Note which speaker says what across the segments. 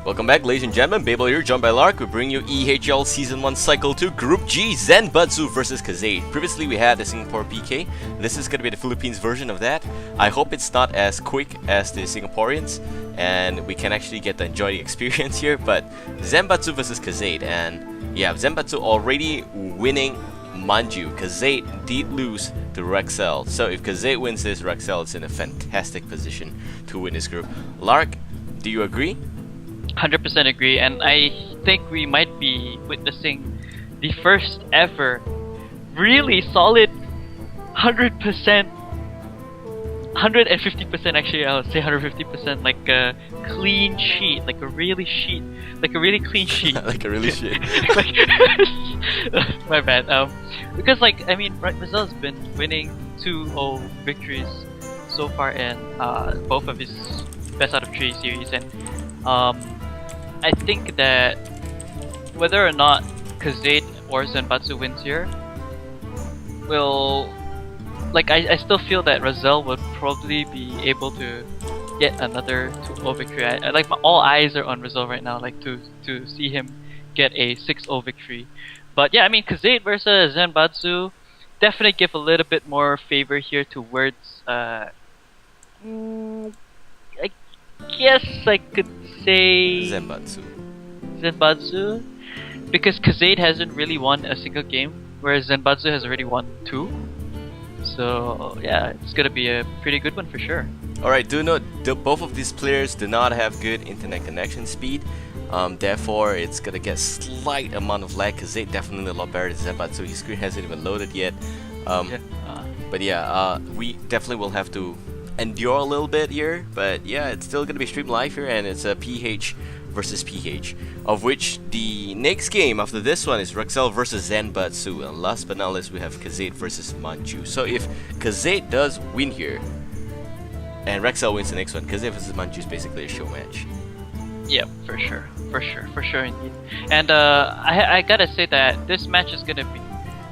Speaker 1: Welcome back, ladies and gentlemen. Babael here, joined by Larc. We bring you eHL Season 1 Cycle 2 Group G, Zenbadsu versus Kazade. Previously we had the Singapore PK. This is going to be the Philippines version of that. I hope it's not as quick as the Singaporeans and we can actually get to enjoy the experience here. But Zenbadsu versus Kazade, and yeah, Zenbadsu already winning Manju. Kazade did lose to Rexel. So if Kazade wins this, Rexel is in a fantastic position to win this group. Larc, do you agree?
Speaker 2: 100% agree, and I think we might be witnessing the first ever really solid 100%, 150% actually, I would say 150%, like a clean sheet, like a really clean sheet.
Speaker 1: Like a really shit.
Speaker 2: My bad. Because like, I mean, Rizal's been winning 2-0 victories so far in both of his best out of 3 series, and I think that whether or not Kazade or Zenbadsu wins here will, like, I still feel that Rizal would probably be able to get another 2-0 victory. I like, all eyes are on Rizal right now, like to see him get a 6-0 victory. But yeah, I mean, Kazade versus Zenbadsu definitely give a little bit more favor here towards I guess I could say Zenbadsu, because Kazade hasn't really won a single game, whereas Zenbadsu has already won 2. So yeah, it's gonna be a pretty good one for sure.
Speaker 1: Alright, do note, both of these players do not have good internet connection speed. Therefore, it's gonna get slight amount of lag. Kazade definitely a lot better than Zenbadsu. His screen hasn't even loaded yet. But yeah, we definitely will have to endure a little bit here, but yeah, it's still gonna be streamed live here, and it's a PH versus PH, of which the next game after this one is Rexel versus Zenbadsu, and last but not least we have Kazade versus Manju. So if Kazade does win here and Rexel wins the next one, Kazade versus Manju is basically a show match.
Speaker 2: Yeah, for sure indeed. And I gotta say that this match is gonna be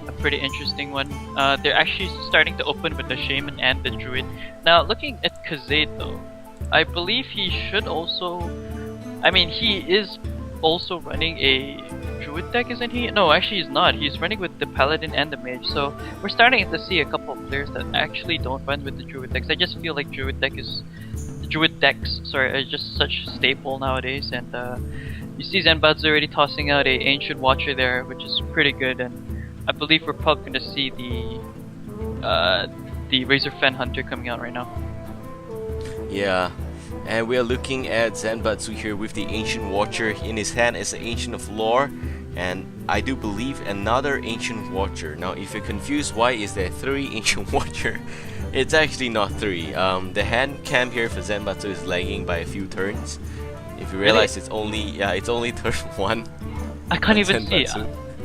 Speaker 2: a pretty interesting one. They're actually starting to open with the Shaman and the Druid. Now, looking at Kazade though, I believe he should also, I mean, he is also running a Druid deck, isn't he? No, actually he's not. He's running with the Paladin and the Mage. So we're starting to see a couple of players that actually don't run with the Druid decks. I just feel like Druid decks are just such a staple nowadays, and you see Zenbadsu already tossing out a Ancient Watcher there, which is pretty good, and I believe we're probably going to see the Razor Fen Hunter coming out right now. Yeah,
Speaker 1: and we are looking at Zenbadsu here with the Ancient Watcher. In his hand is the Ancient of Lore, and I do believe another Ancient Watcher. Now, if you're confused why is there 3 Ancient Watcher, it's actually not 3. The hand cam here for Zenbadsu is lagging by a few turns. If you realize it's only turn 1.
Speaker 2: I can't even see.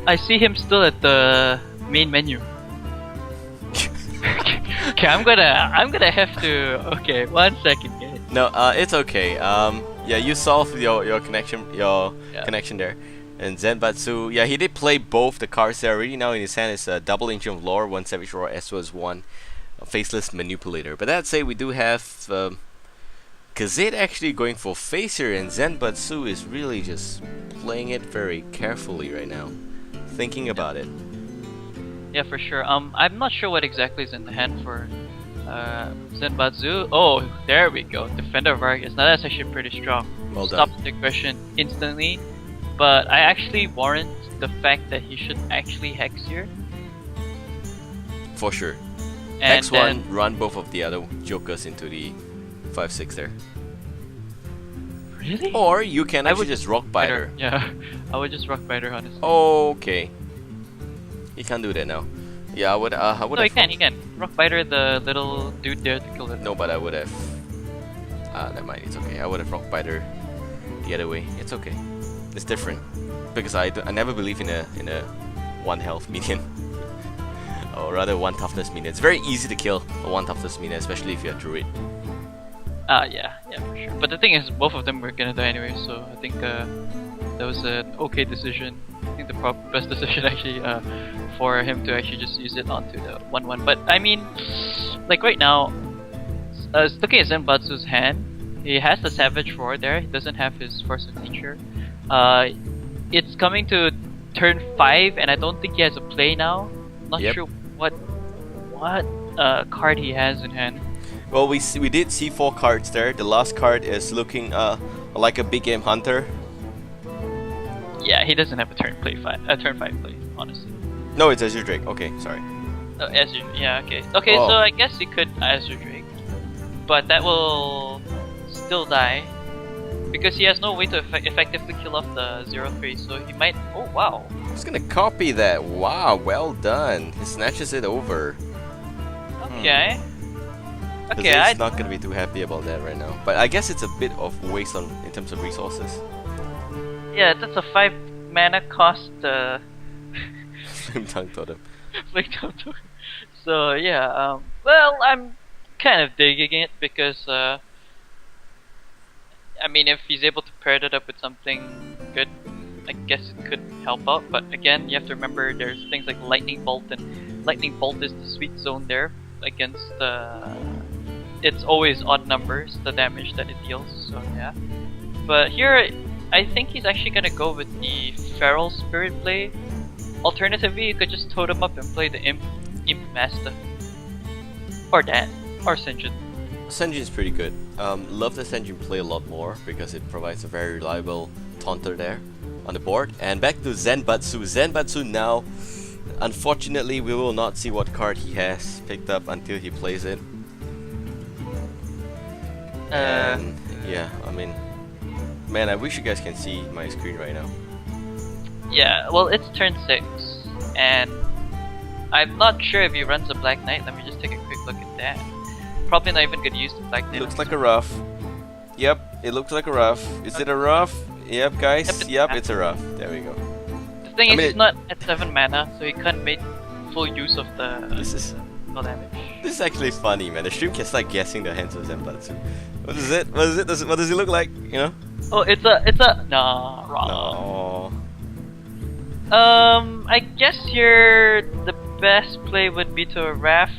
Speaker 2: I see him still at the main menu. Okay, I'm gonna have to. Okay, 1 second, guys.
Speaker 1: No, it's okay. Yeah, you solved your connection connection there. And Zenbadsu, yeah, he did play both the cards there already. Now in his hand is a double Ancient of Lore, 1 Savage Roar, as well as 1 Faceless Manipulator. But that say, we do have Kazade actually going for face here, and Zenbadsu is really just playing it very carefully right now, thinking about it.
Speaker 2: Yeah, for sure. I'm not sure what exactly is in the hand for Zenbadsu. Oh, there we go. Defender of Argus. Now that's actually pretty strong.
Speaker 1: Well done.
Speaker 2: Stops the aggression instantly. But I actually warrant the fact that he should actually Hex here.
Speaker 1: For sure.
Speaker 2: And
Speaker 1: Hex one, run both of the other Jokers into the 5-6 there.
Speaker 2: Really?
Speaker 1: Or you can actually just Rock Biter.
Speaker 2: Yeah, I would just Rock Biter, honestly.
Speaker 1: Okay. He can't do that now. Yeah, I would.
Speaker 2: No, he can. Rock Biter the little dude there to kill it.
Speaker 1: No, but I would have. Never mind. It's okay. I would have Rock Biter the other way. It's okay. It's different because I never believe in a 1 health minion, or rather 1 toughness minion. It's very easy to kill a 1 toughness minion, especially if you're a Druid.
Speaker 2: Yeah, for sure. But the thing is, both of them were gonna die anyway, so I think that was an okay decision. I think the best decision actually for him to actually just use it onto the 1-1. But I mean, like right now, looking at Zenbadsu's hand, He has the Savage Roar there. He doesn't have his Force of Nature. It's coming to turn 5, and I don't think he has a play now. Not
Speaker 1: Yep.
Speaker 2: sure what card he has in hand.
Speaker 1: Well, we did see 4 cards there. The last card is looking like a big game hunter.
Speaker 2: Yeah, he doesn't have a turn 5 play, honestly.
Speaker 1: No, it's Azure Drake. Okay, sorry.
Speaker 2: Oh, Azure. Yeah, okay. Okay,
Speaker 1: Oh.
Speaker 2: so I guess he could Azure Drake, but that will still die because he has no way to effectively kill off the 0-3. So he might. Oh wow.
Speaker 1: Just gonna copy that. Wow, well done. He snatches it over.
Speaker 2: Okay. Okay,
Speaker 1: Kazade's not gonna be too happy about that right now. But I guess it's a bit of waste in terms of resources.
Speaker 2: yeah, that's a 5 mana cost.
Speaker 1: Flame Tongue Totem.
Speaker 2: Flame Totem. So yeah, well, I'm kind of digging it because I mean, if he's able to pair that up with something good, I guess it could help out. But again, you have to remember there's things like Lightning Bolt, and Lightning Bolt is the sweet zone there against it's always odd numbers, the damage that it deals, so yeah. But here, I think he's actually gonna go with the Feral Spirit play. Alternatively, you could just totem up and play the Imp Master. Or that. Or Senjin.
Speaker 1: Senjin's pretty good. Love the Senjin play a lot more because it provides a very reliable taunter there on the board. And back to Zenbadsu. Zenbadsu now, unfortunately, we will not see what card he has picked up until he plays it. And yeah, I mean, man, I wish you guys can see my screen right now.
Speaker 2: Yeah, well, it's turn 6, and I'm not sure if he runs a Black Knight. Let me just take a quick look at that. Probably not even gonna use the Black Knight.
Speaker 1: Looks like a rough. Yep, it looks like a rough. Is it a rough? Yep, guys. Yep, it's a rough. There we go.
Speaker 2: The thing
Speaker 1: I
Speaker 2: is,
Speaker 1: mean,
Speaker 2: he's not at 7 mana, so he can't make full use of the
Speaker 1: This is
Speaker 2: damage.
Speaker 1: This is actually funny, man. The stream can start guessing the hands of Zenbadsu. What is it? What is it? What does it look like? You know?
Speaker 2: Oh, it's a nah, wrong.
Speaker 1: No.
Speaker 2: I guess here the best play would be to Wrath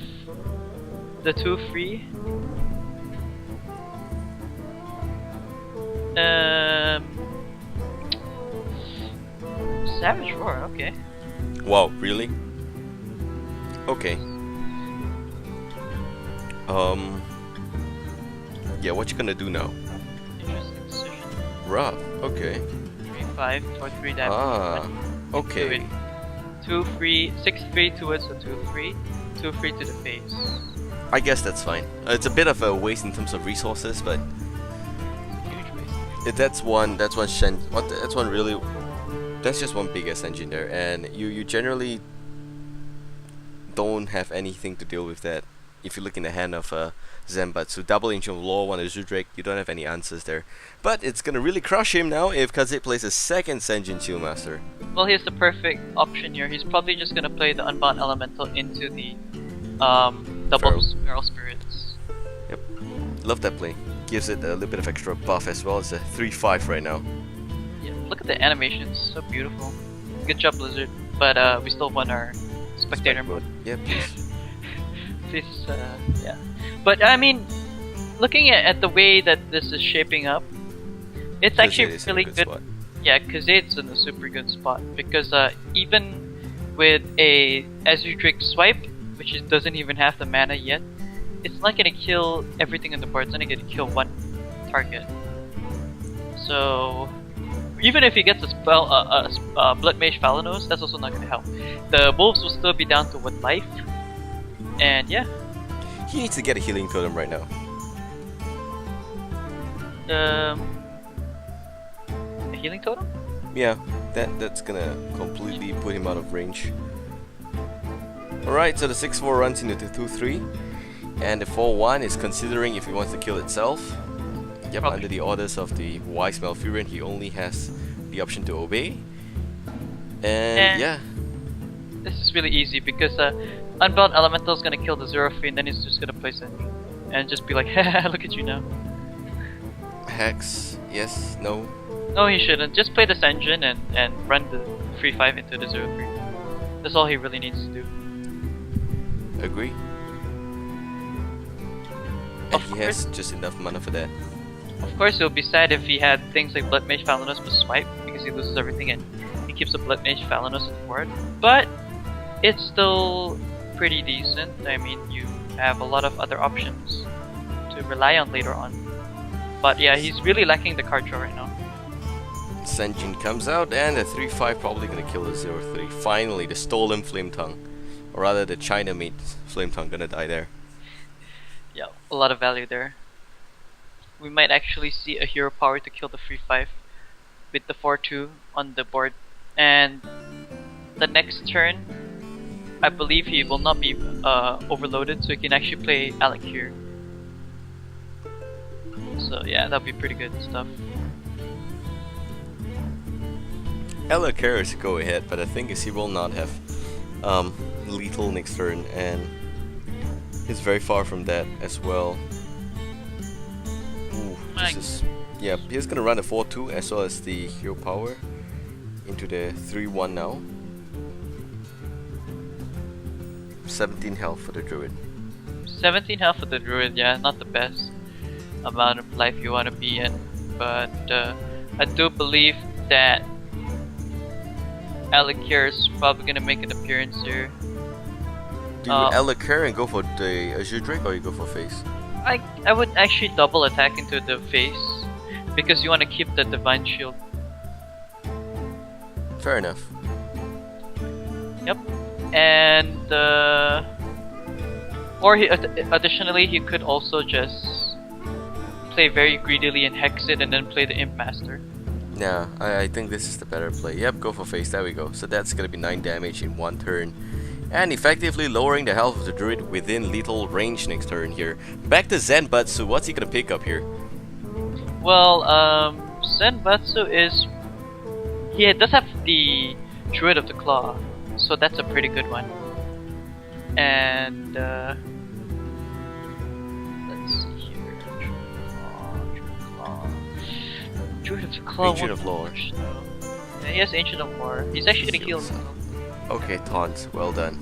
Speaker 2: the 2-3. Savage Roar, okay.
Speaker 1: Wow, really? Okay. Yeah, what you gonna do now?
Speaker 2: Interesting decision.
Speaker 1: Rough. Okay.
Speaker 2: 3-5 for 3 damage.
Speaker 1: Ah. Okay.
Speaker 2: 2-3, 6-3 towards the 2-3, 2-3 to the face.
Speaker 1: I guess that's fine. It's a bit of a waste in terms of resources, but
Speaker 2: Huge waste.
Speaker 1: that's one really. That's just one big ass engine there, and you generally don't have anything to deal with that. If you look in the hand of Zenbadsu, double Ancient of Law, one Azure Drake, you don't have any answers there. But it's gonna really crush him now if Kazade plays a second Senjin Shield Master.
Speaker 2: Well, here's the perfect option here. He's probably just gonna play the Unbound Elemental into the double Feral Spirits.
Speaker 1: Yep, love that play. Gives it a little bit of extra buff as well. It's a 3/5 right now.
Speaker 2: Yeah, look at the animations, so beautiful. Good job, Blizzard. But we still won our spectator mode.
Speaker 1: Yeah, please.
Speaker 2: Please, yeah. But I mean, looking at the way that this is shaping up, it's actually
Speaker 1: Kazade is in a
Speaker 2: really
Speaker 1: good
Speaker 2: good.
Speaker 1: spot.
Speaker 2: Yeah, Kazade's in a super good spot because even with a Azure Drake swipe, which doesn't even have the mana yet, it's not gonna kill everything on the board. It's only gonna kill one target. So even if he gets a spell, Blood Mage Falanos, that's also not gonna help. The wolves will still be down to 1 life, and yeah.
Speaker 1: He needs to get a healing totem right now.
Speaker 2: A healing totem?
Speaker 1: Yeah, that's gonna completely put him out of range. Alright, so the 6-4 runs into the 2-3, and the 4-1 is considering if he wants to kill itself. Yep,
Speaker 2: Probably.
Speaker 1: under the orders of the wise Malfurion, he only has the option to obey. And yeah,
Speaker 2: This is really easy because Unbound Elemental is gonna kill the 0-3 and then he's just gonna place it and just be like, haha, look at you now.
Speaker 1: Hex, yes, no.
Speaker 2: No, he shouldn't. Just play the Senjin and run the 3-5 into the 0-3. That's all he really needs to do.
Speaker 1: Agree. And he has just enough mana for that.
Speaker 2: Of course, it would be sad if he had things like Blood Mage Falanos with swipe, because he loses everything and he keeps a Blood Mage Falanos on the board. But it's still pretty decent. I mean, you have a lot of other options to rely on later on. But yeah, he's really lacking the card draw right now.
Speaker 1: Senjin comes out, and the 3-5 probably gonna kill the 0-3. Finally, the stolen Flame Tongue. Or rather, the China made Flame Tongue gonna die there.
Speaker 2: Yeah, a lot of value there. We might actually see a hero power to kill the 3-5 with the 4-2 on the board. And the next turn, I believe he will not be overloaded, so he can actually play Alec here. So yeah, that'll be pretty good stuff.
Speaker 1: Ella cares to go ahead, but the thing is he will not have lethal next turn, and he's very far from that as well. Ooh, this is, yeah, he's gonna run a 4-2 as well as the hero power into the 3-1 now. 17 health for the druid.
Speaker 2: 17 health for the druid, yeah, not the best amount of life you want to be in, but I do believe that Alikir is probably gonna make an appearance here.
Speaker 1: Do you Alikir and go for the Azure Drake, or you go for face?
Speaker 2: I would actually double attack into the face because you want to keep the Divine Shield.
Speaker 1: Fair enough.
Speaker 2: Yep. And or additionally he could also just play very greedily and hex it and then play the Imp Master.
Speaker 1: Nah, I think this is the better play. Yep, go for face, there we go. So that's gonna be 9 damage in 1 turn. And effectively lowering the health of the druid within lethal range next turn here. Back to Zenbadsu, what's he gonna pick up here?
Speaker 2: Well, Zenbadsu is... he does have the Druid of the Claw, so that's a pretty good one. And let's see here. Druid of the Claw.
Speaker 1: Ancient of Lore.
Speaker 2: Yeah, he has Ancient of Lore. He's actually gonna heal himself.
Speaker 1: Okay, taunt, well done.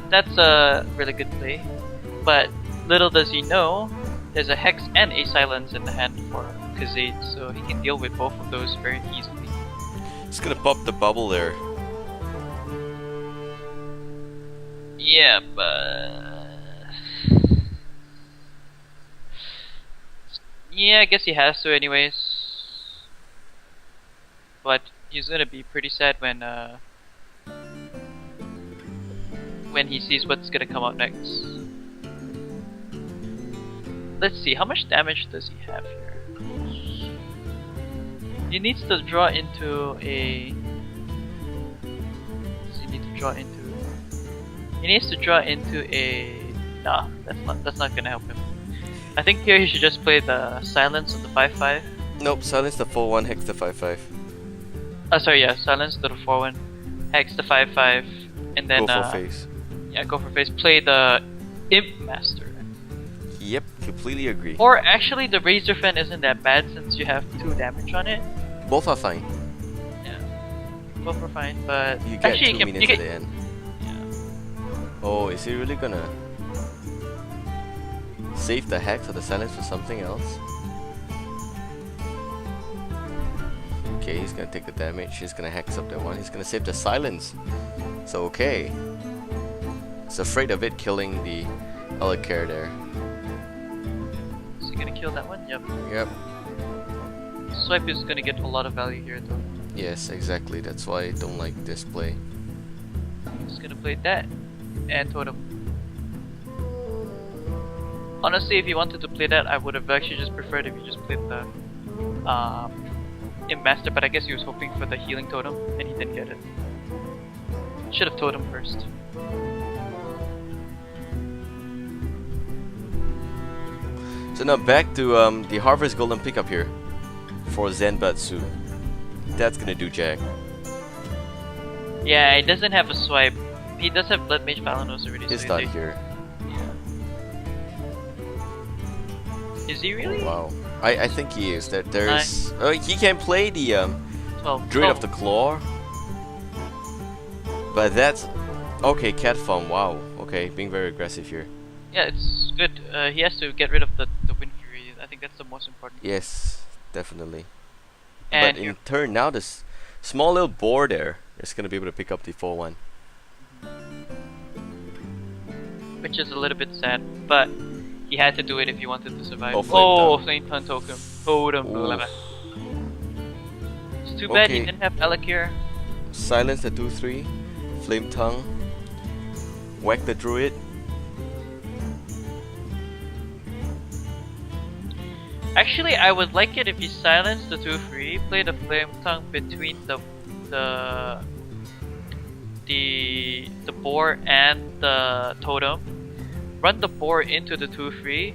Speaker 2: That's a really good play. But little does he know, there's a Hex and a Silence in the hand for Kazade, so he can deal with both of those very easily.
Speaker 1: Just gonna pop the bubble there.
Speaker 2: Yeah, but... yeah, I guess he has to anyways. But he's gonna be pretty sad when he sees what's gonna come out next. Let's see, how much damage does he have here? He needs to draw into a... does he need to draw into... he needs to draw into a... nah, that's not gonna help him. I think here he should just play the Silence on the 5-5.
Speaker 1: Nope, silence the 4-1, hex the 5-5.
Speaker 2: Sorry, yeah, Silence to the 4-1, hex the 5-5, and then
Speaker 1: go for face.
Speaker 2: Yeah, go for face. Play the Imp Master.
Speaker 1: Yep, completely agree.
Speaker 2: Or actually, the Razor Fan isn't that bad since you have 2 damage on it.
Speaker 1: Both are fine.
Speaker 2: Yeah, both are fine, but
Speaker 1: you get
Speaker 2: actually
Speaker 1: 2 minutes at the end.
Speaker 2: Yeah.
Speaker 1: Oh, is he really gonna save the hex or the silence for something else? Okay, he's gonna take the damage. He's gonna hex up that one. He's gonna save the silence. So okay. He's afraid of it killing the Alikir there.
Speaker 2: Is he gonna kill that one? Yep.
Speaker 1: Yep.
Speaker 2: Swipe is gonna get a lot of value here though.
Speaker 1: Yes, exactly. That's why I don't like this play.
Speaker 2: He's gonna play that and Totem. Honestly, if you wanted to play that, I would have actually just preferred if you just played the Imp Master, but I guess he was hoping for the healing totem and he didn't get it. Should have totem first.
Speaker 1: So now back to the Harvest Golden pickup here for Zenbadsu. That's gonna do jack.
Speaker 2: Yeah, he doesn't have a swipe. He does have Blood Mage Falanos already.
Speaker 1: He's
Speaker 2: so
Speaker 1: not here.
Speaker 2: Yeah. Is he really?
Speaker 1: Oh, wow. I think he is. There's he can play the
Speaker 2: 12.
Speaker 1: Druid of the Claw. But that's okay, Cat Farm, wow. Okay, being very aggressive here.
Speaker 2: Yeah, it's good. He has to get rid of the Wind Fury. think that's the most important.
Speaker 1: Yes, definitely.
Speaker 2: And
Speaker 1: But in turn, now this small little boar there is gonna be able to pick up the 4-1.
Speaker 2: which is a little bit sad, but he had to do it if he wanted to survive.
Speaker 1: Oh,
Speaker 2: Flame Tongue Totem.
Speaker 1: Oof.
Speaker 2: It's too bad he
Speaker 1: Okay.
Speaker 2: didn't have Alec here.
Speaker 1: Silence the 2-3. Flame Tongue. Whack the druid.
Speaker 2: Actually, I would like it if he silenced the 2-3, play the Flame Tongue between the boar and the totem, run the boar into the 2-3,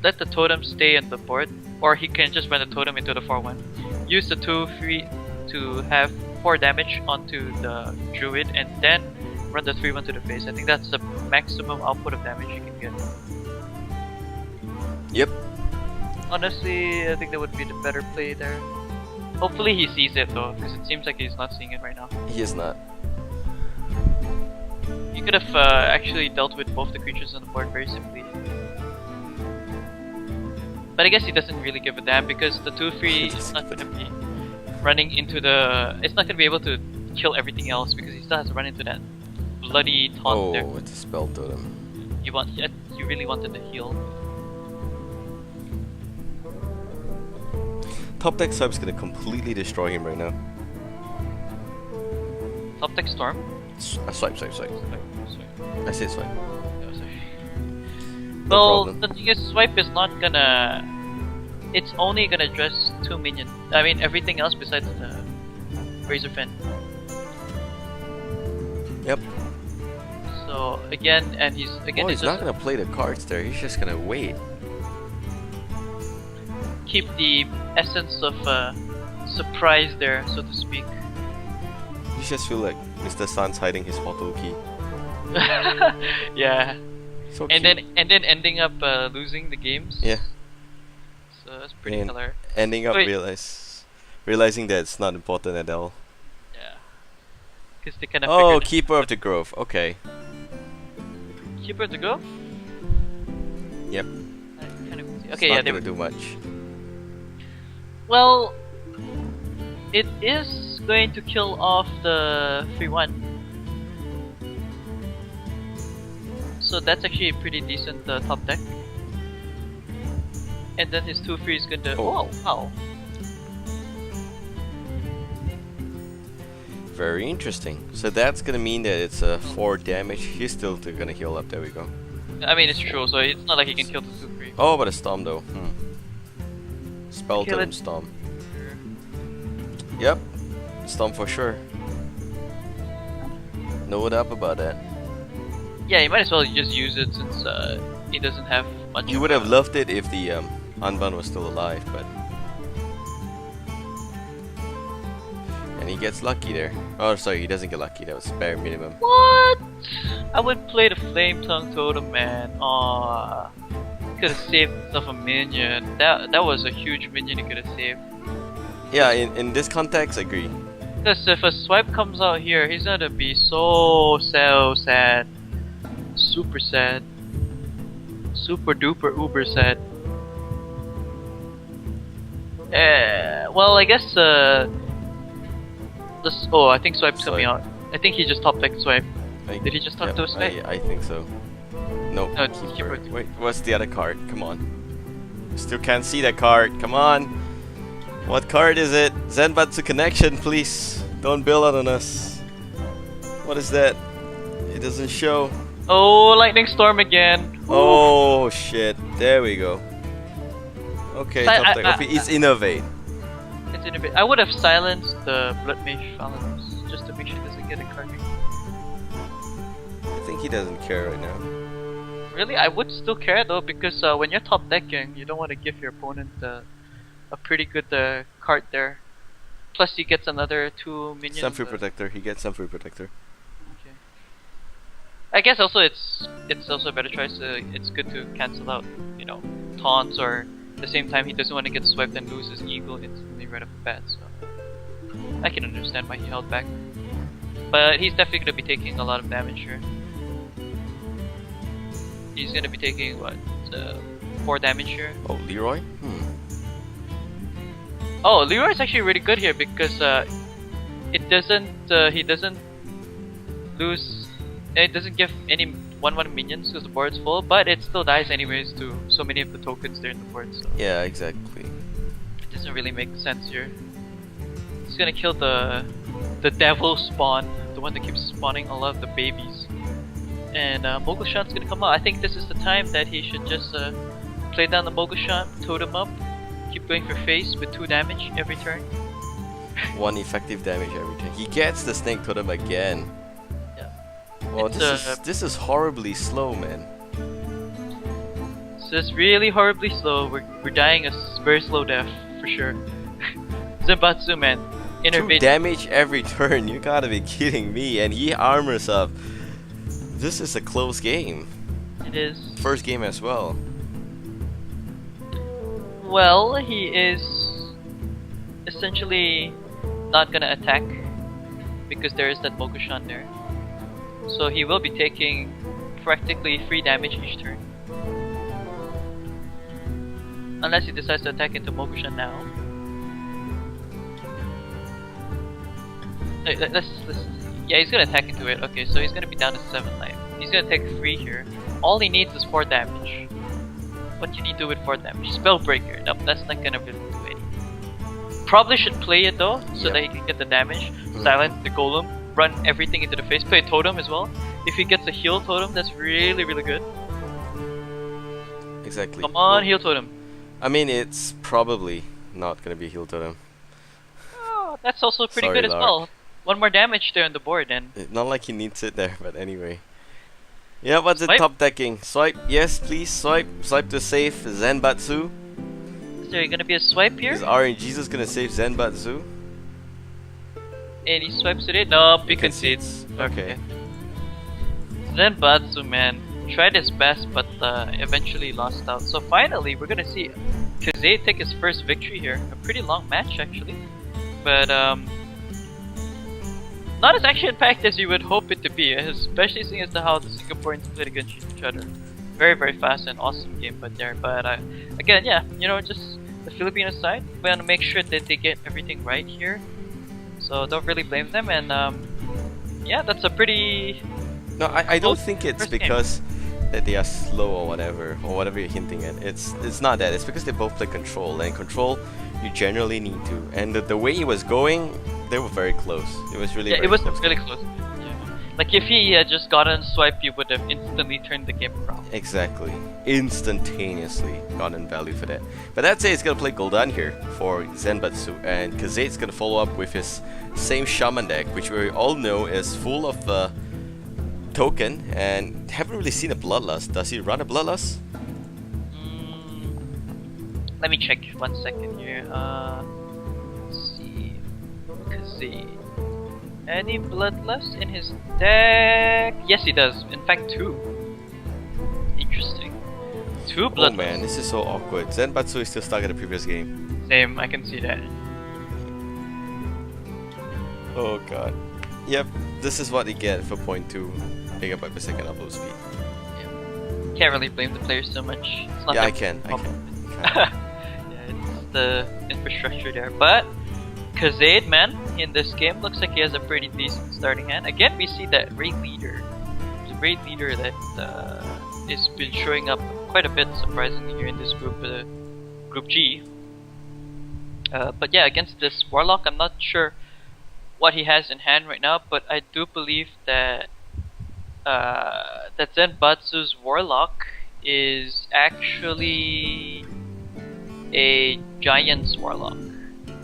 Speaker 2: let the totem stay on the board, or he can just run the totem into the 4-1. Use the 2-3 to have 4 damage onto the druid, and then run the 3-1 to the face. I think that's the maximum output of damage you can get.
Speaker 1: Yep.
Speaker 2: Honestly, I think that would be the better play there. Hopefully he sees it though, because it seems like he's not seeing it right now.
Speaker 1: He is not.
Speaker 2: You could have actually dealt with both the creatures on the board very simply. But I guess he doesn't really give a damn because the 2-3 is not going to be running into the... It's not going to be able to kill everything else because he still has to run into that bloody taunt there.
Speaker 1: Oh, it's a spell totem.
Speaker 2: You really wanted to heal.
Speaker 1: Top deck swipe's gonna completely destroy him right now.
Speaker 2: Top deck storm?
Speaker 1: Swipe. I said swipe.
Speaker 2: Oh, sorry.
Speaker 1: No
Speaker 2: Well,
Speaker 1: problem.
Speaker 2: the thing is, swipe is not gonna... It's only gonna address 2 minions. I mean, everything else besides the Razor Fin.
Speaker 1: Yep.
Speaker 2: So, again, and he's... Again,
Speaker 1: Oh,
Speaker 2: it's
Speaker 1: he's not
Speaker 2: just
Speaker 1: gonna play the cards there. He's just gonna wait.
Speaker 2: keep the essence of surprise there, so to speak.
Speaker 1: You just feel like Mr. Sun's hiding his portal key.
Speaker 2: Yeah.
Speaker 1: So
Speaker 2: And
Speaker 1: cute.
Speaker 2: then ending up losing the games.
Speaker 1: Yeah.
Speaker 2: So that's pretty
Speaker 1: And
Speaker 2: killer.
Speaker 1: ending up
Speaker 2: Wait.
Speaker 1: realizing that it's not important at all.
Speaker 2: Yeah. Because they kind of
Speaker 1: Oh,
Speaker 2: figured
Speaker 1: Keeper of the Grove. Okay.
Speaker 2: Keeper to go?
Speaker 1: Yep.
Speaker 2: Kind of
Speaker 1: It's
Speaker 2: okay,
Speaker 1: not
Speaker 2: yeah, they
Speaker 1: gonna
Speaker 2: were.
Speaker 1: do much.
Speaker 2: Well, it is going to kill off the 3-1. So that's actually a pretty decent top deck. And then his 2-3 is gonna...
Speaker 1: Oh.
Speaker 2: Oh, wow.
Speaker 1: Very interesting. So that's gonna mean that it's a 4 damage. He's still gonna heal up. There we go.
Speaker 2: I mean, it's true, so it's not like he can kill the 2-3.
Speaker 1: Oh, but a Storm though. Spell
Speaker 2: Kill
Speaker 1: totem
Speaker 2: it.
Speaker 1: Storm. Yep. Storm for sure. No doubt about that.
Speaker 2: Yeah, you might as well just use it since he doesn't have much.
Speaker 1: You would have loved it if the Unbound was still alive, but... And he gets lucky there. Oh, sorry, he doesn't get lucky. That was bare minimum.
Speaker 2: What? I would play the Flame Tongue Totem, man. Aw. Could have saved himself a minion. That was a huge minion he could have saved.
Speaker 1: Yeah, in this context, I agree.
Speaker 2: Because if a swipe comes out here, he's gonna be so sad. Super sad. Super duper uber sad. Well, I guess this. Oh, I think swipe's coming
Speaker 1: Swipe.
Speaker 2: out. I think he just top decked swipe. Did he just talk
Speaker 1: Yep,
Speaker 2: to a swipe?
Speaker 1: I think so. No,
Speaker 2: No, it's
Speaker 1: Keeper.
Speaker 2: Keeper.
Speaker 1: Wait, what's the other card? Come on. Still can't see that card. Come on. What card is it? Zenbadsu connection, please. Don't build out on us. What is that? It doesn't show.
Speaker 2: Oh, lightning storm again.
Speaker 1: Oh shit. There we go. Okay, top deck. Okay, it's innovate.
Speaker 2: It's in a bit. I would have silenced the Blood Mage Phalanx just to make sure he doesn't get a card.
Speaker 1: I think he doesn't care right now.
Speaker 2: Really, I would still care though because when you're top decking, you don't want to give your opponent a pretty good card there. Plus, he gets another 2 minions.
Speaker 1: Some free protector. He gets some free protector.
Speaker 2: Okay. I guess also it's also a better choice. It's good to cancel out, you know, taunts, or at the same time he doesn't want to get swiped and lose his eagle instantly right off the bat. So I can understand why he held back. But he's definitely gonna be taking a lot of damage here. He's gonna be taking what 4 damage here.
Speaker 1: Oh, Leroy?
Speaker 2: Oh, Leroy is actually really good here because it doesn't he doesn't lose, it doesn't give any 1/1 minions because the board's full, but it still dies anyways to so many of the tokens there in the board. So
Speaker 1: Yeah, exactly.
Speaker 2: it doesn't really make sense here. He's gonna kill the devil spawn, the one that keeps spawning a lot of the babies. And Mogulshan's gonna come out. I think this is the time that he should just play down the Mogulshan, totem up, keep going for face with 2 damage every turn.
Speaker 1: 1 effective damage every turn. He gets the snake totem again.
Speaker 2: Yeah.
Speaker 1: Well,
Speaker 2: It's,
Speaker 1: this is horribly slow, man.
Speaker 2: It's just really horribly slow. We're dying a very slow death for sure. Zenbadsu, man,
Speaker 1: 2
Speaker 2: innervate.
Speaker 1: damage every turn. You gotta be kidding me. And he armors up. This is a close game.
Speaker 2: It is.
Speaker 1: First game as well.
Speaker 2: Well, he is essentially not gonna attack because there is that Mogushan there. So he will be taking practically 3 damage each turn. Unless he decides to attack into Mogushan now. Let's yeah, he's gonna attack into it. Okay, so he's gonna be down to 7 life. He's gonna take 3 here. All he needs is 4 damage. What do you need to do with 4 damage? Spellbreaker. Nope, that's not gonna really do anything. Probably should play it though, so that he can get the damage. Silence the golem, run everything into the face, play totem as well. If he gets a heal totem, that's really, really good.
Speaker 1: Exactly.
Speaker 2: Come on, heal totem.
Speaker 1: I mean, it's probably not gonna be a heal totem.
Speaker 2: Oh, that's also pretty
Speaker 1: Sorry,
Speaker 2: good as
Speaker 1: Larc.
Speaker 2: well. 1 more damage there on the board, and
Speaker 1: Not like he needs it there, but anyway. Yeah, what's it
Speaker 2: Swipe?
Speaker 1: top decking? Swipe, yes, please, swipe. Swipe to save Zenbadsu.
Speaker 2: is there gonna be a swipe here?
Speaker 1: Is RNG just gonna save Zenbadsu?
Speaker 2: And he swipes it in. Nope, he concedes.
Speaker 1: Okay.
Speaker 2: Zenbadsu, man, tried his best, but eventually lost out. So finally, we're gonna see Kazade take his first victory here. A pretty long match, actually, but not as action-packed as you would hope it to be, especially seeing as to how the Singaporeans played against each other. Very, very fast and awesome game, but again, yeah, you know, just the Filipino side, we want to make sure that they get everything right here. So don't really blame them, and yeah, that's a pretty.
Speaker 1: No, I don't think it's
Speaker 2: first game.
Speaker 1: because that they are slow or whatever you're hinting at. It's not that. It's because they both play control, and control you generally need to. And the way he was going, they were very close. It was really
Speaker 2: It was
Speaker 1: close.
Speaker 2: really close. Yeah. Like if he had just gotten swipe, you would have instantly turned the game around.
Speaker 1: Exactly. Instantaneously gotten value for that. But that's it, it's gonna play Gul'dan here for Zenbadsu, and Kazade's gonna follow up with his same Shaman deck, which we all know is full of token, and haven't really seen a Bloodlust. Does he run a Bloodlust?
Speaker 2: Let me check 1 second here. Let's see. Kazade. Any Bloodlust in his deck? Yes, he does. In fact, 2. Interesting. 2 Bloodlust.
Speaker 1: Oh man, this is so awkward. Zenbadsu is still stuck at the previous game.
Speaker 2: Same, I can see that.
Speaker 1: Oh god. Yep, this is what you get for 0.2 megabyte per second upload speed.
Speaker 2: Can't really blame the players so much. It's not
Speaker 1: Yeah,
Speaker 2: their
Speaker 1: I can.
Speaker 2: problem. Yeah, it's the infrastructure there. But Kazade, man, in this game looks like he has a pretty decent starting hand. Again, we see that raid leader. The raid leader that has been showing up quite a bit, surprisingly, here in this group, Group G. But yeah, against this Warlock, I'm not sure what he has in hand right now, but I do believe that that Zenbadsu's Warlock is actually a Giant's Warlock.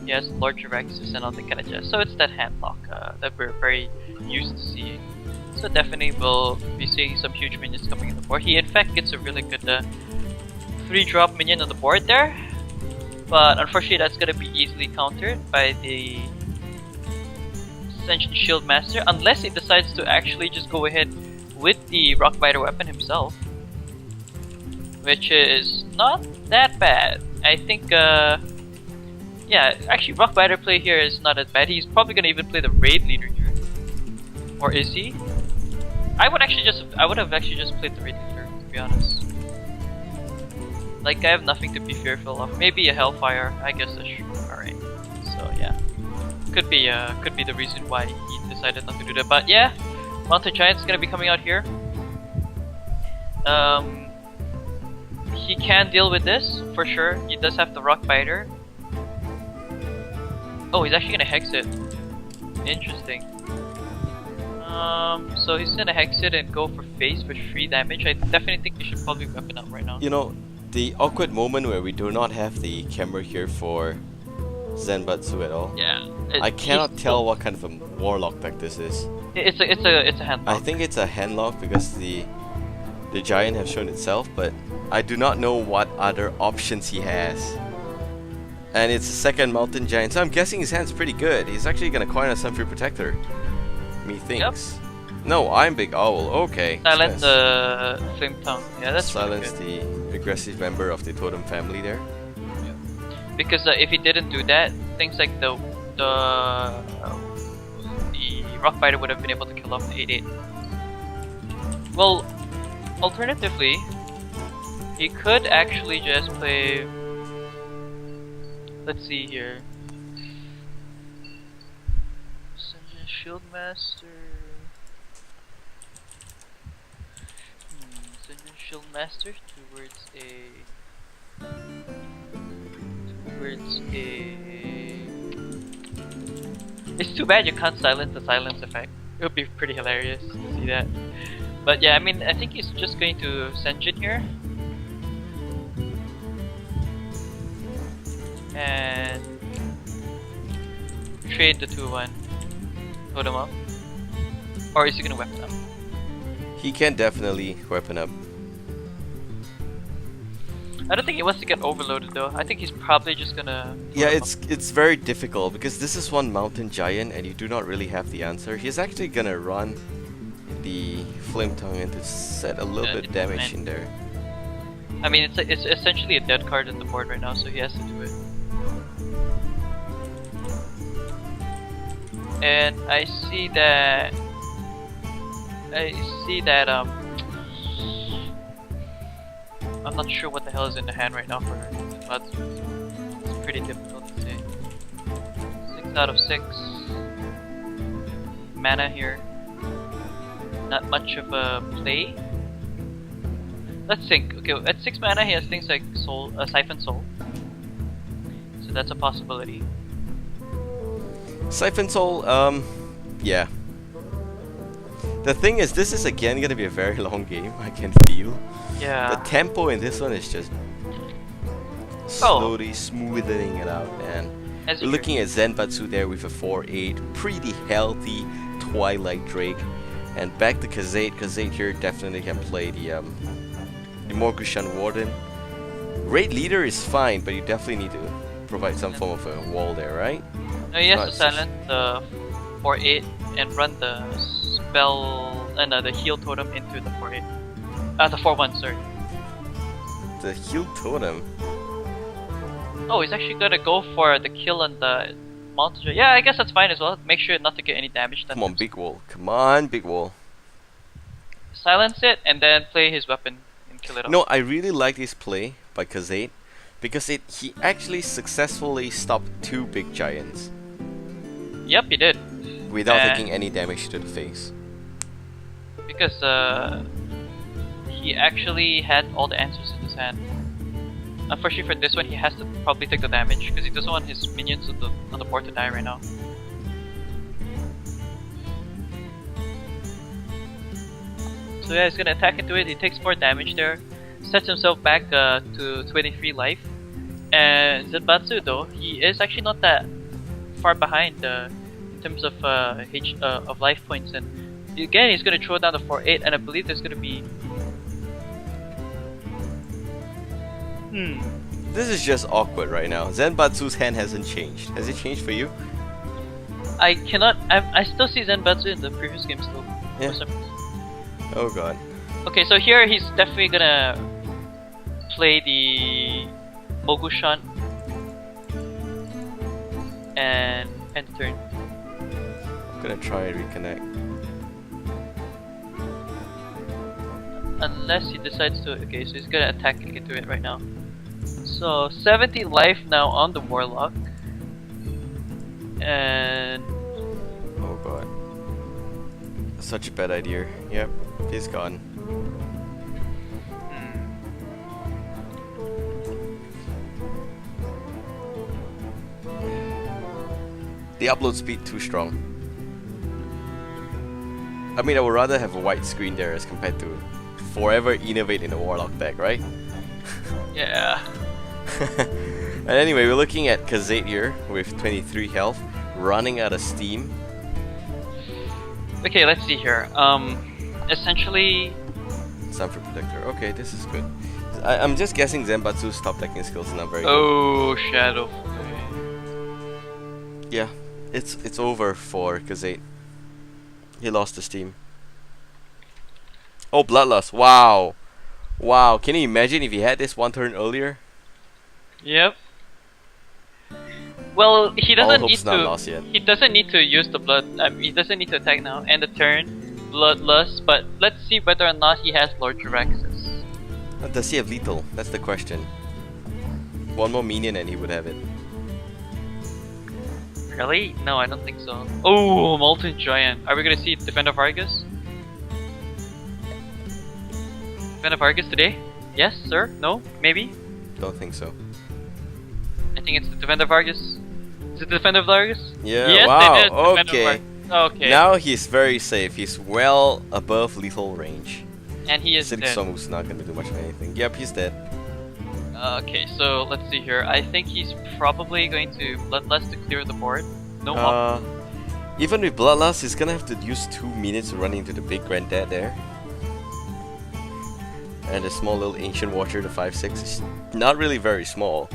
Speaker 2: He has Lord Jiraxis and all that kind of jazz. So it's that handlock that we're very used to seeing. So definitely we'll be seeing some huge minions coming in the board. He in fact gets a really good 3-drop minion on the board there. But unfortunately that's going to be easily countered by the Ascension Shield Master, unless he decides to actually just go ahead with the Rockbiter weapon himself, which is not that bad. I think, yeah, actually Rockbiter play here is not as bad. He's probably gonna even play the Raid Leader here, or is he? I would have actually just played the Raid Leader, to be honest. Like I have nothing to be fearful of. Maybe a Hellfire. I guess that's alright. So yeah, could be the reason why he decided not to do that. But yeah, Mountain Giant's gonna be coming out here. He can deal with this for sure. He does have the Rock Biter. Oh, he's actually gonna Hex it. Interesting. So he's gonna Hex it and go for face for 3 damage. I definitely think he should probably weapon up right now.
Speaker 1: You know, the awkward moment where we do not have the camera here for Zenbadsu at all.
Speaker 2: Yeah.
Speaker 1: I cannot tell what kind of a warlock deck this is.
Speaker 2: It's a handlock.
Speaker 1: I think it's a handlock because the giant has shown itself, but I do not know what other options he has. And it's a second mountain giant, so I'm guessing his hand's pretty good. He's actually gonna coin a Sunfree Protector. Methinks. Yep. No, I'm Big Owl. Okay.
Speaker 2: Silence the Flame Tongue. Yeah, that's
Speaker 1: silence the aggressive member of the totem family there.
Speaker 2: Yeah. Because if he didn't do that, things like the Rock Biter would have been able to kill off the 8/8. Well, alternatively, he could actually just play. Let's see here. Shieldmaster. Shieldmaster towards a. It's too bad you can't silence the silence effect. It would be pretty hilarious to see that. But yeah, I mean, I think he's just going to Senjin here. And trade the 2/1. Put him up. Or is he gonna weapon up?
Speaker 1: He can definitely weapon up.
Speaker 2: I don't think he wants to get overloaded though. I think he's probably just gonna.
Speaker 1: Yeah, it's very difficult because this is one mountain giant and you do not really have the answer. He's actually gonna run the Flame Tongue and to set a little bit of damage in there.
Speaker 2: I mean, it's essentially a dead card on the board right now, so he has to do it. And I see that I'm not sure what the hell is in the hand right now for her, but it's pretty difficult to say. 6 out of 6 mana here. Not much of a play. Let's think. Okay, at 6 mana he has things like Siphon Soul. So that's a possibility.
Speaker 1: Siphon Soul, yeah. The thing is, this is again gonna be a very long game, I can feel.
Speaker 2: Yeah.
Speaker 1: The tempo in this one is just slowly smoothing it out, man. We're looking at Zenbadsu there with a 4/8, pretty healthy Twilight Drake. And back to Kazade. Kazade here definitely can play the Morgushan Warden. Raid Leader is fine, but you definitely need to provide some form of a wall there, right?
Speaker 2: No, he has to silence the 4/8 and run the spell and the heal totem into the 4/8. The 4/1, sorry.
Speaker 1: The heal totem?
Speaker 2: Oh, he's actually gonna go for the kill on the mountain. Yeah, I guess that's fine as well. Make sure not to get any damage.
Speaker 1: Come on, big wall. Come on, big wall.
Speaker 2: Silence it and then play his weapon and kill it off.
Speaker 1: No, I really like this play by Kazade because he actually successfully stopped 2 big giants.
Speaker 2: Yep, he did.
Speaker 1: Without taking any damage to the face.
Speaker 2: Because he actually had all the answers in his hand. Unfortunately for this one, he has to probably take the damage because he doesn't want his minions on the board to die right now. So yeah, he's gonna attack into it. He takes 4 damage there, sets himself back to 23 life. And Zenbadsu though, he is actually not that far behind in terms of of life points. And again, he's gonna throw down the 4/8, and I believe there's gonna be.
Speaker 1: This is just awkward right now. Zenbatsu's hand hasn't changed. Has it changed for you?
Speaker 2: I cannot. I still see Zenbadsu in the previous game still.
Speaker 1: Yeah.
Speaker 2: For some reason.
Speaker 1: Oh god.
Speaker 2: Okay, so here he's definitely gonna play the Mogushan and end turn.
Speaker 1: I'm gonna try and reconnect.
Speaker 2: Unless he decides to. Okay, so he's gonna attack into it right now. So 70 life now on the Warlock. And
Speaker 1: Oh god. Such a bad idea. Yep, he's gone. The upload speed too strong. I mean, I would rather have a white screen there as compared to forever innovate in a Warlock deck, right?
Speaker 2: yeah.
Speaker 1: And anyway, we're looking at Kazade here with 23 health, running out of steam.
Speaker 2: Okay, let's see here. Essentially,
Speaker 1: Sunfruit Protector. Okay, this is good. I'm just guessing Zenbadsu's top decking skills are not very good.
Speaker 2: oh, Shadow.
Speaker 1: Yeah, it's over for Kazade. He lost the steam. Oh, Bloodlust. Wow. Wow, can you imagine if he had this one turn earlier?
Speaker 2: Yep. Well, he
Speaker 1: All
Speaker 2: doesn't need
Speaker 1: hope's not
Speaker 2: to.
Speaker 1: lost yet.
Speaker 2: He doesn't need to use the blood. He doesn't need to attack now. End the turn, Bloodlust. But let's see whether or not he has Lord Jiraxis.
Speaker 1: Does he have lethal? That's the question. One more minion and he would have it.
Speaker 2: Really? No, I don't think so. Oh, Molten Giant. Are we gonna see Defender of Argus? Defender of Argus today? Yes, sir? No? Maybe?
Speaker 1: Don't think so.
Speaker 2: I think it's the Defender of Argus. Is it the Defender of Argus?
Speaker 1: Yeah,
Speaker 2: yes,
Speaker 1: wow,
Speaker 2: it is Defender of
Speaker 1: okay.
Speaker 2: Argus. Okay.
Speaker 1: Now he's very safe. He's well above lethal range.
Speaker 2: and he is
Speaker 1: Acidic
Speaker 2: dead.
Speaker 1: Somu's not gonna do much of anything. Yep, he's dead.
Speaker 2: Okay, so let's see here. I think he's probably going to Bloodlust to clear the board. No
Speaker 1: Even with Bloodlust, he's gonna have to use 2 minutes to run into the big granddad there. And a small little ancient watcher, the 5/6, is not really very small.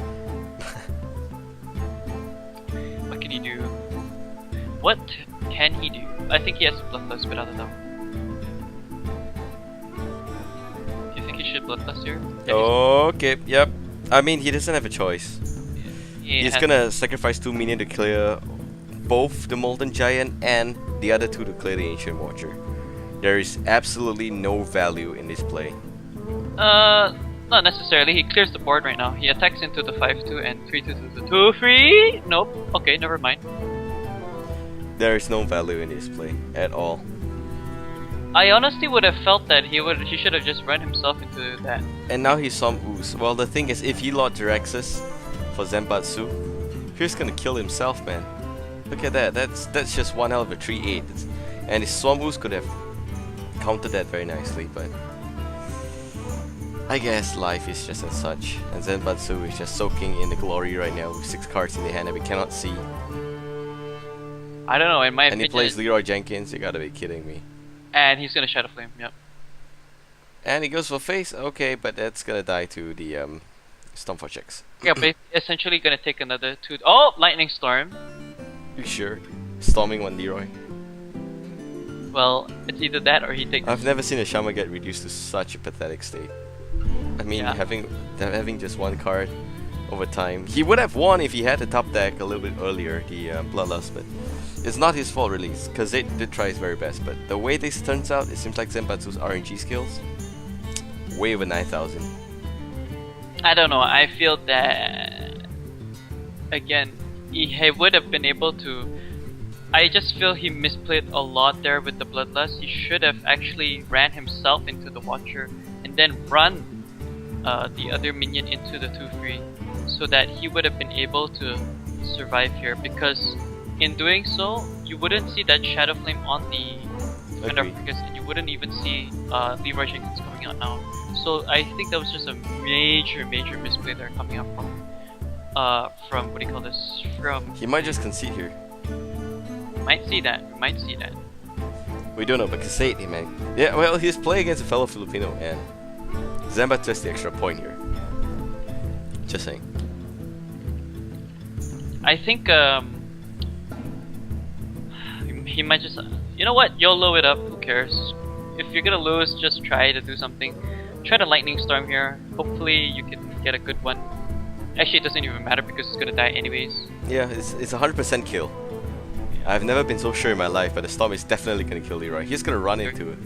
Speaker 2: What can he do? What can he do? I think he has Bloodlust, but I don't know. Do you think he should Bloodlust here? Yeah,
Speaker 1: Okay, yep. I mean, he doesn't have a choice. He's gonna sacrifice 2 minions to clear both the Molten Giant and the other 2 to clear the Ancient Watcher. There is absolutely no value in this play.
Speaker 2: Not necessarily. He clears the board right now. He attacks into the 5/2 and 3/2 to the 2/3. Nope. Okay, never mind.
Speaker 1: There is no value in this play at all.
Speaker 2: I honestly would have felt that he should have just run himself into that.
Speaker 1: And now he's some ooze. Well, the thing is, if he Lord Jiraxis for Zenbadsu, he's gonna kill himself, man. Look at that. That's just one hell of a 3/8. And his Swamp Ooze could have countered that very nicely, but I guess life is just as such. And Zenbadsu is just soaking in the glory right now with 6 cards in the hand that we cannot see.
Speaker 2: I don't know. In my
Speaker 1: And he
Speaker 2: opinion,
Speaker 1: plays Leroy Jenkins. You gotta be kidding me.
Speaker 2: and he's gonna Shadow Flame. Yep.
Speaker 1: And he goes for face. Okay, but that's gonna die to the Stormforge checks.
Speaker 2: Yeah, but essentially gonna take another 2. Oh, Lightning Storm.
Speaker 1: You sure? Storming one Leroy.
Speaker 2: Well, it's either that or he takes.
Speaker 1: I've never seen a Shaman get reduced to such a pathetic state. I mean,
Speaker 2: Yeah.
Speaker 1: having just 1 card over time. He would have won if he had the top deck a little bit earlier, the Bloodlust, but it's not his fault really, because it did try his very best. But the way this turns out, it seems like Zenbatsu's RNG skills way over 9,000.
Speaker 2: I don't know. I feel that again, he would have been able to. I just feel he misplayed a lot there with the Bloodlust. He should have actually ran himself into the Watcher and then run the other minion into the 2/3, so that he would have been able to survive here. Because in doing so, you wouldn't see that Shadow Flame on the Defender of Argus, and you wouldn't even see Leroy Jenkins coming out now. So I think that was just a major misplay there coming up from what do you call this? From
Speaker 1: He might just concede here.
Speaker 2: might see that.
Speaker 1: We don't know, but Kazade, man. Yeah, well, he's playing against a fellow Filipino, and Zenbatsu has the extra point here. Just saying.
Speaker 2: I think he might just. You know what? YOLO it up. Who cares? If you're gonna lose, just try to do something. Try to Lightning Storm here. Hopefully you can get a good one. Actually, it doesn't even matter because it's gonna die anyways.
Speaker 1: Yeah, it's 100% kill. I've never been so sure in my life, but the Storm is definitely gonna kill Leroy. He's gonna run into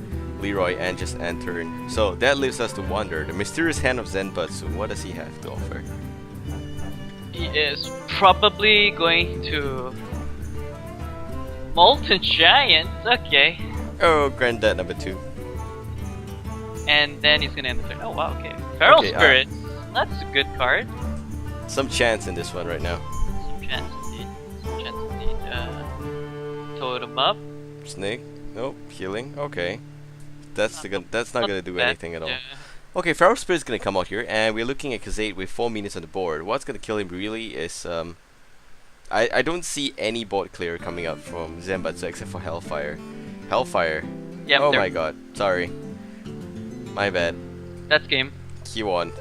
Speaker 1: Leroy and just end turn. So that leaves us to wonder, the mysterious hand of Zenbadsu, what does he have to offer?
Speaker 2: He is probably going to Molten Giants. Okay.
Speaker 1: Oh, Granddad number 2.
Speaker 2: And then he's gonna end the turn. Oh wow, okay. Feral
Speaker 1: Okay,
Speaker 2: Spirits. That's a good card.
Speaker 1: Some chance in this one right now.
Speaker 2: Some chance indeed. Some chance indeed. Totem up.
Speaker 1: Snake. Nope. Healing. Okay. That's not gonna do
Speaker 2: bad,
Speaker 1: anything at all.
Speaker 2: yeah.
Speaker 1: Okay, Feral Spirit's gonna come out here, and we're looking at Kazade with 4 minions on the board. What's gonna kill him really is I don't see any board clear coming up from Zenbadsu except for Hellfire. Hellfire.
Speaker 2: Yep,
Speaker 1: Oh my god. Sorry. My bad.
Speaker 2: That's game.
Speaker 1: He won.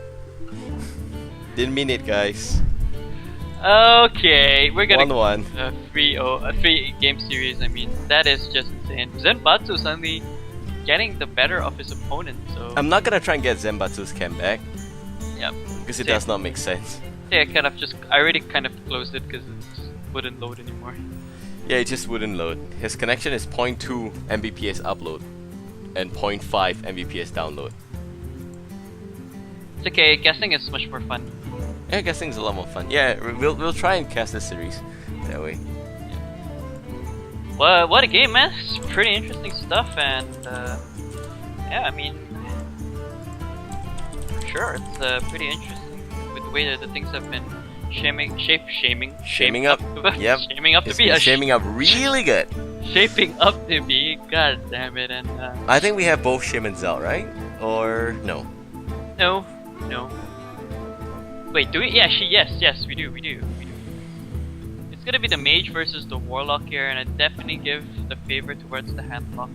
Speaker 1: Didn't mean it, guys.
Speaker 2: Okay, we're gonna
Speaker 1: 1-1.
Speaker 2: a 3 game series. I mean, that is just insane. Zenbadsu suddenly getting the better of his opponent. So
Speaker 1: I'm not gonna try and get Zenbatsu's cam back
Speaker 2: yep.
Speaker 1: because it does not make sense.
Speaker 2: Yeah, I already kind of closed it because it just wouldn't load anymore.
Speaker 1: Yeah, it just wouldn't load. His connection is 0.2 Mbps upload and 0.5 Mbps download.
Speaker 2: It's okay. Guessing is much more fun.
Speaker 1: Yeah, guessing is a lot more fun. Yeah, we'll try and cast this series that way.
Speaker 2: Well, what a game, man! It's pretty interesting stuff, and yeah, I mean, sure, it's pretty interesting with the way that the things have been shaming
Speaker 1: up. Yep.
Speaker 2: shaming up to
Speaker 1: It's
Speaker 2: be
Speaker 1: been shaming up really good.
Speaker 2: shaping up to be. God damn it! And
Speaker 1: I think we have both Shim and Zell, right? Or no?
Speaker 2: no. Wait, do we? Yeah, yes, we do. It's gonna be the mage versus the warlock here, and I definitely give the favor towards the handlock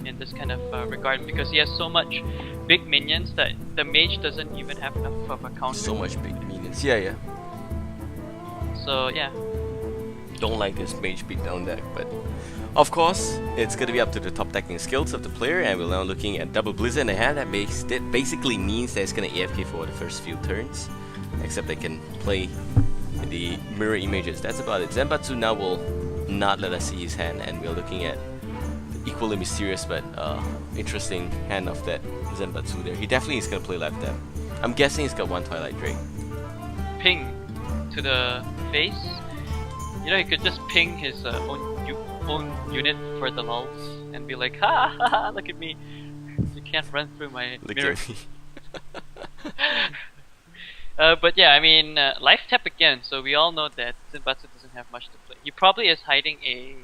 Speaker 2: in this kind of regard because he has so much big minions that the mage doesn't even have enough of a counter.
Speaker 1: So much big minions. Yeah.
Speaker 2: So yeah.
Speaker 1: Don't like this mage beatdown deck, but of course it's gonna be up to the top decking skills of the player, and we're now looking at double blizzard in the hand. That basically means that it's gonna AFK for the first few turns, except they can play the mirror images. That's about it. Zenbadsu now will not let us see his hand, and we're looking at the equally mysterious but interesting hand of that Zenbadsu there. He definitely is gonna play left tap. I'm guessing he's got 1 Twilight Drake.
Speaker 2: Ping to the face. You know, he could just ping his own unit for the lulz and be like, ha ha ha, look at me. You can't run through my
Speaker 1: Look
Speaker 2: mirror.
Speaker 1: at me.
Speaker 2: But yeah, I mean, life tap again, so we all know that Zenbadsu doesn't have much to play. He probably is hiding a...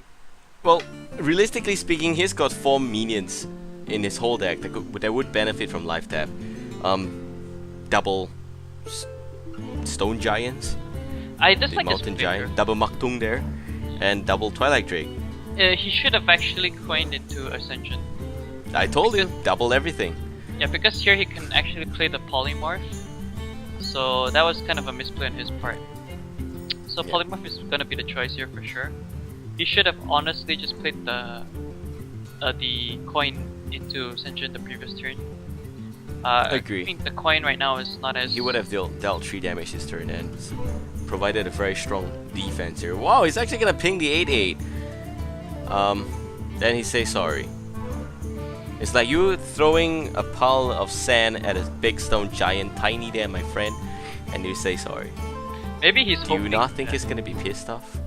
Speaker 1: Well, realistically speaking, he's got 4 minions in his whole deck that would benefit from life tap. Double Stone Giants,
Speaker 2: I
Speaker 1: the
Speaker 2: dislike his
Speaker 1: Mountain
Speaker 2: figure.
Speaker 1: Giant, double Maktung there, and double Twilight Drake.
Speaker 2: He should have actually coined into Ascension.
Speaker 1: I told you, double everything.
Speaker 2: Yeah, because here he can actually play the Polymorph. So that was kind of a misplay on his part. So
Speaker 1: Yeah.
Speaker 2: Polymorph is gonna be the choice here for sure. He should have honestly just played the coin into Ascension the previous turn.
Speaker 1: Agree.
Speaker 2: I think the coin right now is not as...
Speaker 1: He would have dealt 3 damage this turn and provided a very strong defense here. Wow, he's actually gonna ping the 8/8. Then he says sorry. It's like you throwing a pile of sand at a big stone giant, tiny there, my friend, and you say sorry.
Speaker 2: Maybe he's
Speaker 1: Do
Speaker 2: hoping...
Speaker 1: you not think
Speaker 2: that-
Speaker 1: he's gonna be pissed off?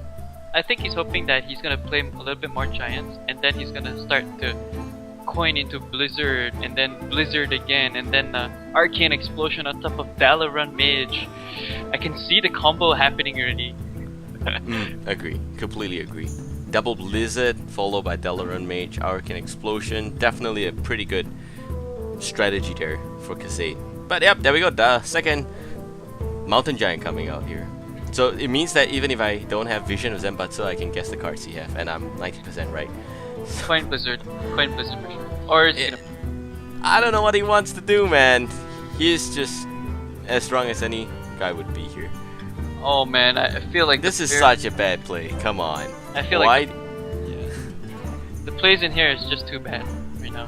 Speaker 2: I think he's hoping that he's gonna play a little bit more giants, and then he's gonna start to coin into Blizzard, and then Blizzard again, and then Arcane Explosion on top of Dalaran Mage. I can see the combo happening already.
Speaker 1: Agree. Completely agree. Double Blizzard followed by Dalaran Mage, Arcane Explosion. Definitely a pretty good strategy there for Kazade. But yep, there we go. The second Mountain Giant coming out here. So it means that even if I don't have vision of Zenbadsu, I can guess the cards he have, and I'm 90% right.
Speaker 2: Coin Blizzard for sure. Or it's
Speaker 1: Yeah.
Speaker 2: gonna...
Speaker 1: I don't know what he wants to do, man. He's just as strong as any guy would be here.
Speaker 2: Oh man, I feel like
Speaker 1: This
Speaker 2: the
Speaker 1: is
Speaker 2: player-
Speaker 1: such a bad play. Come on.
Speaker 2: I feel
Speaker 1: Why?
Speaker 2: like the plays in here is just too bad right now.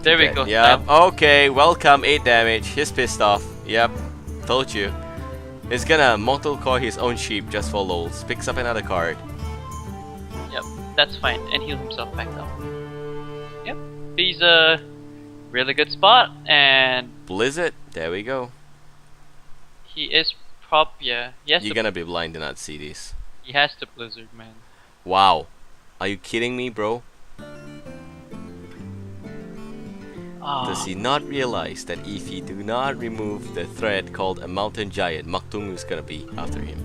Speaker 2: There we go.
Speaker 1: Yep. Okay. Welcome. 8 damage. He's pissed off. Yep. Told you. He's gonna mortal core his own sheep just for lols. Picks up another card.
Speaker 2: Yep, that's fine, and heal himself back up. Yep, he's a really good spot, and
Speaker 1: Blizzard. There we go.
Speaker 2: he is Yeah. He has
Speaker 1: You're
Speaker 2: to.
Speaker 1: gonna be blind to not see this.
Speaker 2: He has to Blizzard, man.
Speaker 1: Wow. Are you kidding me, bro? Does he not realize that if he do not remove the threat called a mountain giant, Maktung is gonna be after him?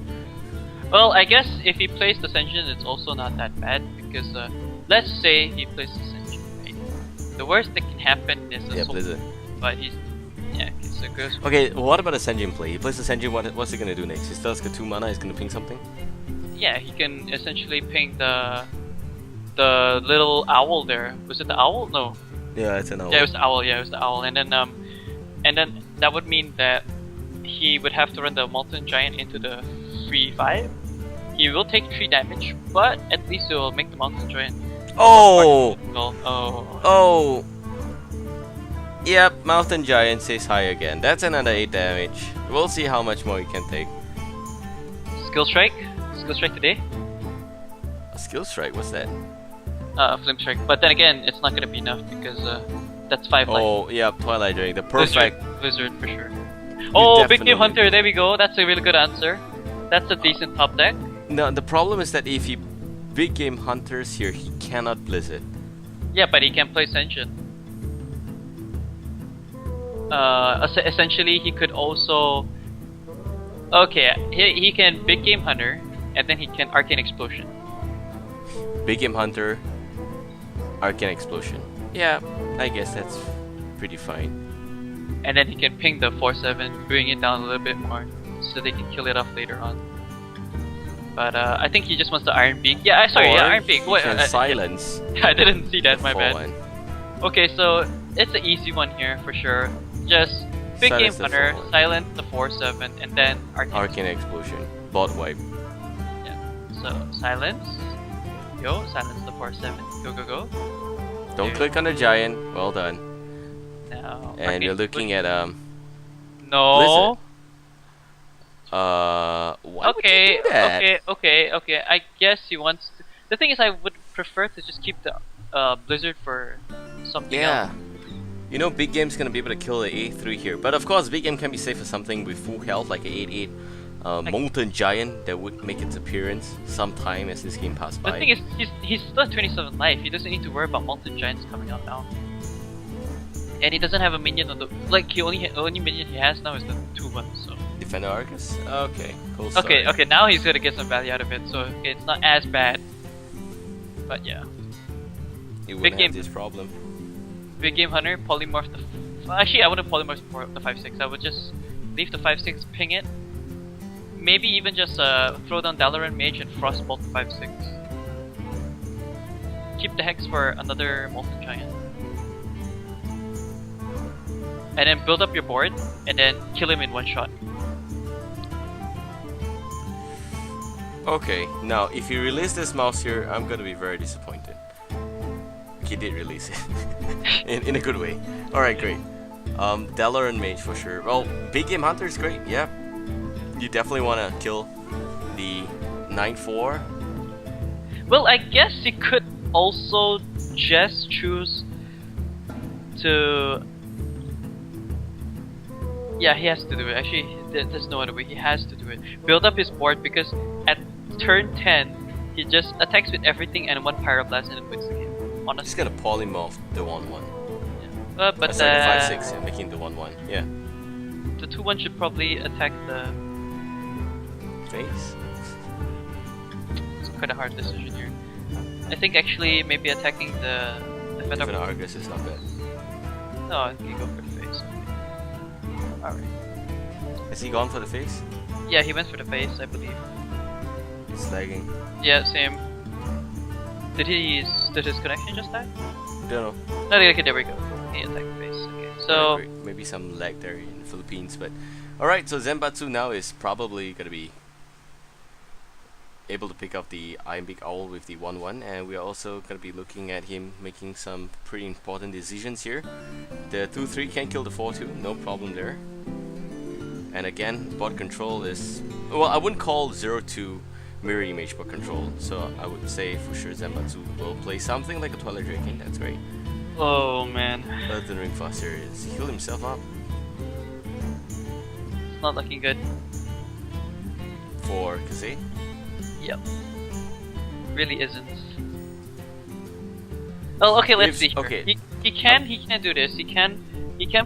Speaker 2: Well, I guess if he plays the Senjin, it's also not that bad because let's say he plays the Senjin, right? The worst that can happen is a
Speaker 1: Blizzard.
Speaker 2: but he's it's a good.
Speaker 1: Okay, what about a Senjin play? He plays the Senjin, what's he gonna do next? He still has got 2 mana, he's gonna ping something?
Speaker 2: Yeah, he can essentially ping the little owl there. Was it the owl? No.
Speaker 1: Yeah, it's an owl.
Speaker 2: Yeah, it was the owl. Yeah, it was the owl. And then that would mean that he would have to run the Molten Giant into the 3/5. He will take 3 damage, but at least it will make the Mountain Giant.
Speaker 1: Oh!
Speaker 2: Oh.
Speaker 1: Oh! Yep, Mountain Giant says hi again. That's another 8 damage. We'll see how much more he can take.
Speaker 2: Skill Strike? Skill Strike today?
Speaker 1: A skill strike, what's that?
Speaker 2: Flame Strike. But then again, it's not gonna be enough because that's 5 life.
Speaker 1: Oh, yeah, Twilight Drake, the perfect.
Speaker 2: Blizzard for sure. Oh, Big
Speaker 1: definitely-
Speaker 2: Game Hunter, there we go. That's a really good answer. That's a decent top deck.
Speaker 1: No, the problem is that if he big game hunters here, he cannot Blizzard.
Speaker 2: Yeah, but he can play Senjin. Essentially, he could also. Okay, he can Big Game Hunter, and then he can Arcane Explosion.
Speaker 1: Big game hunter, Arcane Explosion. Yeah, I guess that's pretty fine.
Speaker 2: And then he can ping the 4/7, bring it down a little bit more, so they can kill it off later on. But I think he just wants the Iron Beak. Yeah, sorry,
Speaker 1: Or
Speaker 2: yeah, Iron Beak.
Speaker 1: he
Speaker 2: What?
Speaker 1: can silence.
Speaker 2: I didn't see that. My bad.
Speaker 1: Fallen.
Speaker 2: Okay, so it's an easy one here for sure. Just Big Game
Speaker 1: Silence the
Speaker 2: Hunter,
Speaker 1: Fallen.
Speaker 2: silence the 4/7, and then
Speaker 1: Arcane Explosion. Bot wipe.
Speaker 2: Yeah. So silence. Go. Silence the 4/7. Go go go.
Speaker 1: Don't
Speaker 2: There.
Speaker 1: click on the giant. Well done.
Speaker 2: Now.
Speaker 1: And
Speaker 2: Arcane
Speaker 1: you're looking
Speaker 2: Explosion.
Speaker 1: at
Speaker 2: No.
Speaker 1: why
Speaker 2: Okay.
Speaker 1: would you do that?
Speaker 2: Okay. I guess he wants to. The thing is, I would prefer to just keep the Blizzard for something
Speaker 1: Yeah.
Speaker 2: else.
Speaker 1: You know, Big Game's gonna be able to kill the 8-3 here. But of course, Big Game can be safe for something with full health, like a 8-8 Molten Giant that would make its appearance sometime as this game passes by.
Speaker 2: The thing is, he's still at 27 life. He doesn't need to worry about Mountain Giants coming out now. And he doesn't have a minion on the only minion he has now is the 2/1. So
Speaker 1: Defender Arcus? Okay, cool start.
Speaker 2: okay. Now he's gonna get some value out of it. So okay, it's not as bad. But yeah,
Speaker 1: You
Speaker 2: Big
Speaker 1: wouldn't
Speaker 2: Game.
Speaker 1: have this problem.
Speaker 2: Big Game Hunter polymorph the. Actually, I wouldn't polymorph the 5/6. I would just leave the 5/6, ping it. Maybe even just throw down Dalaran Mage and Frostbolt the 5/6. Keep the Hex for another Molten Giant. And then build up your board, and then kill him in one shot.
Speaker 1: Okay, now if you release this mouse here, I'm gonna be very disappointed. He did release it. in a good way. Alright, great. Dalaran Mage for sure. Well, Big Game Hunter is great, yeah. You definitely wanna kill the 9/4.
Speaker 2: Well, I guess you could also just choose to. Yeah, he has to do it. Actually, there's no other way. He has to do it. Build up his board because at turn 10, he just attacks with everything and 1 Pyroblast and it wins the game.
Speaker 1: Just
Speaker 2: Honestly.
Speaker 1: gonna polymorph the 1/1.
Speaker 2: But
Speaker 1: Sorry, the 5/6, yeah, making the 1/1. Yeah.
Speaker 2: the 2/1 should probably attack the.
Speaker 1: Face?
Speaker 2: It's quite a hard decision here. I think actually maybe attacking the
Speaker 1: Defender Arcus is not bad.
Speaker 2: No, I think you go for the face. Alright.
Speaker 1: Has he gone for the face?
Speaker 2: Yeah, he went for the face, I believe.
Speaker 1: It's lagging.
Speaker 2: Yeah, same. Did his connection just die?
Speaker 1: Don't know.
Speaker 2: No, okay, there we go. He attacked the face. Okay, so
Speaker 1: Great. Maybe some lag there in the Philippines, but alright, so Zenbadsu now is probably gonna be able to pick up the Iron Beak Owl with the 1/1, and we are also gonna be looking at him making some pretty important decisions here. The 2/3 can kill the 4/2, no problem there. And again, bot control is, well, I wouldn't call 0-2 mirror image bot control, so I would say for sure Zenbadsu will play something like a Twilight Draken. That's great.
Speaker 2: oh man,
Speaker 1: Other than Ring Foster is heal himself up.
Speaker 2: it's not looking good.
Speaker 1: for Kazade.
Speaker 2: Yep. Really isn't. Well, okay, let's see here.
Speaker 1: Okay.
Speaker 2: He can do this. He can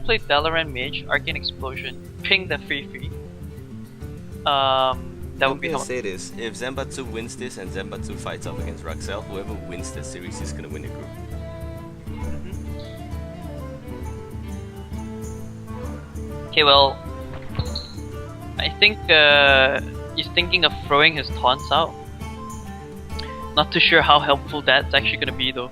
Speaker 2: play Dalaran Mage, Arcane Explosion, ping the free. That would be
Speaker 1: I'm gonna
Speaker 2: helpful.
Speaker 1: say this: if Zenbadsu wins this and Zenbadsu fights up against Ruxel, whoever wins the series is gonna win the group.
Speaker 2: Okay, well, I think he's thinking of throwing his taunts out. Not too sure how helpful that's actually gonna be though.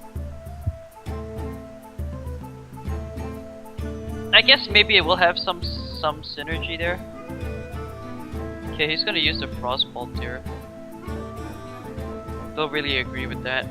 Speaker 2: I guess maybe it will have some synergy there. Okay, he's gonna use the Frostbolt here. Don't really agree with that.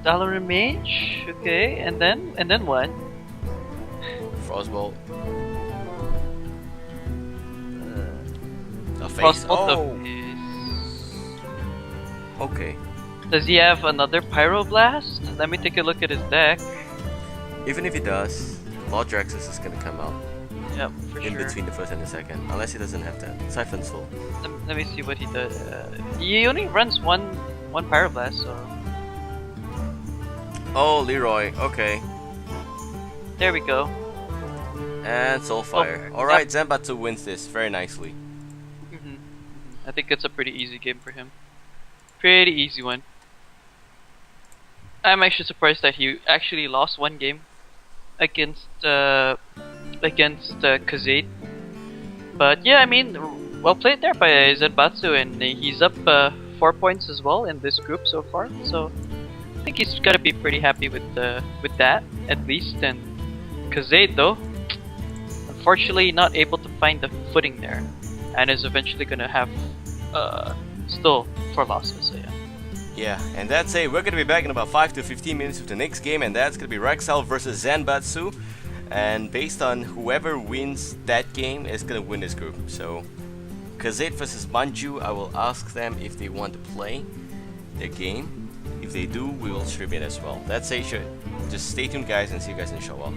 Speaker 2: Dalaran Mage, okay, and then what?
Speaker 1: Frostbolt. A face.
Speaker 2: Frostbolt
Speaker 1: Oh.
Speaker 2: the face.
Speaker 1: Okay.
Speaker 2: Does he have another Pyroblast? Let me take a look at his deck.
Speaker 1: Even if he does, Lordraxus is gonna come out
Speaker 2: Yep, for
Speaker 1: in
Speaker 2: sure.
Speaker 1: between the first and the second, unless he doesn't have that. Siphon Soul.
Speaker 2: Let me see what he does. He only runs one Pyroblast, so
Speaker 1: Oh, Leroy. Okay.
Speaker 2: there we go.
Speaker 1: And Soulfire. Alright, Zenbadsu wins this very nicely.
Speaker 2: I think it's a pretty easy game for him. Pretty easy one. I'm actually surprised that he actually lost one game against Kazade. But yeah, I mean, well played there by Zenbadsu, and he's up 4 points as well in this group so far. So I think he's gotta be pretty happy with that at least. And Kazade though, unfortunately not able to find the footing there, and is eventually gonna have still 4 losses. So yeah.
Speaker 1: Yeah, and that's it. We're gonna be back in about 5 to 15 minutes with the next game, and that's gonna be Ruxel versus Zenbadsu. And based on whoever wins that game is gonna win this group. So Kazade versus Manju, I will ask them if they want to play their game. If they do, we will stream it as well. That's it. Just stay tuned, guys, and see you guys in the show.